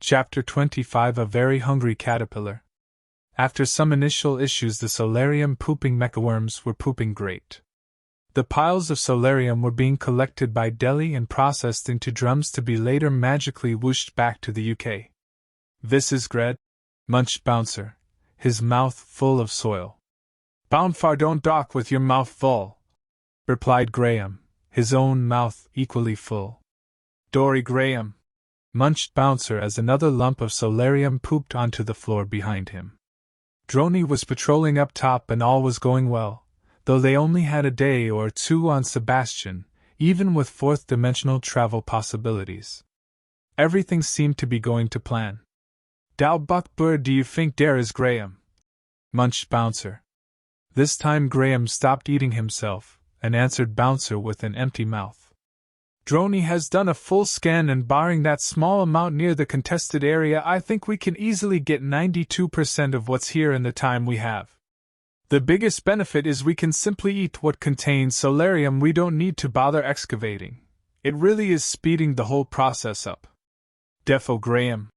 Chapter 25 A Very Hungry Caterpillar. After some initial issues, the Solarium pooping Mech-a-Worms were pooping great. The piles of Solarium were being collected by Delhi and processed into drums to be later magically whooshed back to the UK. "This is great," munched Bouncer, his mouth full of soil. "Bound far don't talk with your mouth full," replied Graham, his own mouth equally full. "Dory Graham," munched Bouncer as another lump of Solarium pooped onto the floor behind him. Droney was patrolling up top and all was going well, though they only had a day or two on Sebastian, even with fourth-dimensional travel possibilities. Everything seemed to be going to plan. "Dow buck bird do you think there is, Graham?" munched Bouncer. This time Graham stopped eating himself, and answered Bouncer with an empty mouth. "Droney has done a full scan, and barring that small amount near the contested area, I think we can easily get 92% of what's here in the time we have. The biggest benefit is we can simply eat what contains Solarium. We don't need to bother excavating. It really is speeding the whole process up." "Defo Graham."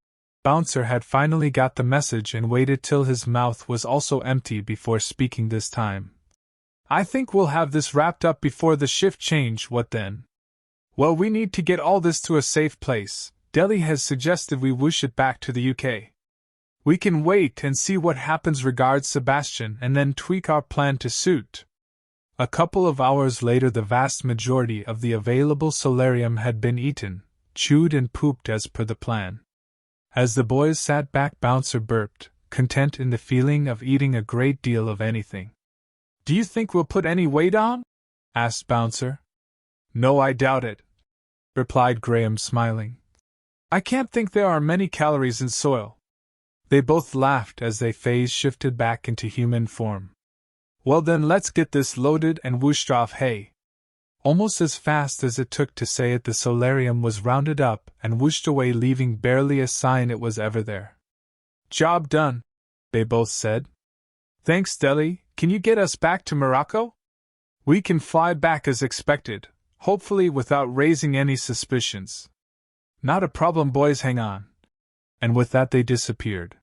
Bouncer had finally got the message and waited till his mouth was also empty before speaking this time. "I think we'll have this wrapped up before the shift change. What then?" "Well, we need to get all this to a safe place. Delhi has suggested we whoosh it back to the UK. We can wait and see what happens. Regards, Sebastian, and then tweak our plan to suit." A couple of hours later, the vast majority of the available Solarium had been eaten, chewed and pooped as per the plan. As the boys sat back, Bouncer burped, content in the feeling of eating a great deal of anything. "Do you think we'll put any weight on?" asked Bouncer. "No, I doubt it," replied Graham, smiling. "I can't think there are many calories in soil." They both laughed as they phase shifted back into human form. "Well then, let's get this loaded and whooshed off, hey?" Almost as fast as it took to say it, the Solarium was rounded up and whooshed away, leaving barely a sign it was ever there. "Job done," they both said. "Thanks, Delhi. Can you get us back to Morocco?" "We can fly back as expected, hopefully without raising any suspicions." "Not a problem, boys, hang on." And with that they disappeared.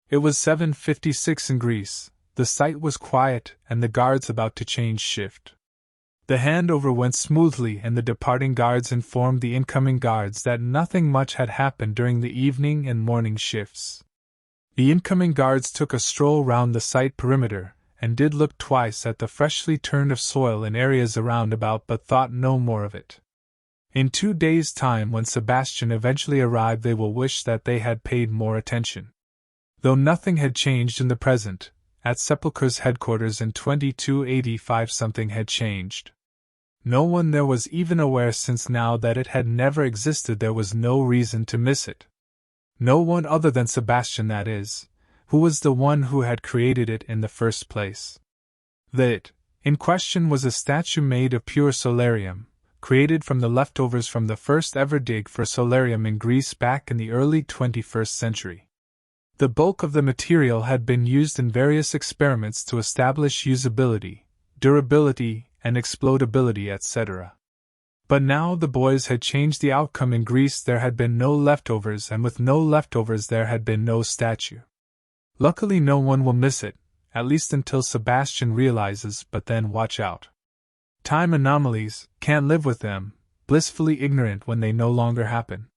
It was 7:56 in Greece, the site was quiet, and the guards about to change shift. The handover went smoothly, and the departing guards informed the incoming guards that nothing much had happened during the evening and morning shifts. The incoming guards took a stroll round the site perimeter, and did look twice at the freshly turned of soil in areas around about, but thought no more of it. In 2 days' time, when Sebastian eventually arrived, they will wish that they had paid more attention. Though nothing had changed in the present, at Sepulchre's headquarters in 2285 something had changed. No one there was even aware, since now that it had never existed there was no reason to miss it. No one other than Sebastian, that is, who was the one who had created it in the first place. The it in question was a statue made of pure Solarium, created from the leftovers from the first ever dig for Solarium in Greece back in the early 21st century. The bulk of the material had been used in various experiments to establish usability, durability, and explodability, etc. But now the boys had changed the outcome. In Greece there had been no leftovers, and with no leftovers there had been no statue. Luckily no one will miss it, at least until Sebastian realizes, but then watch out. Time anomalies, can't live with them, blissfully ignorant when they no longer happen.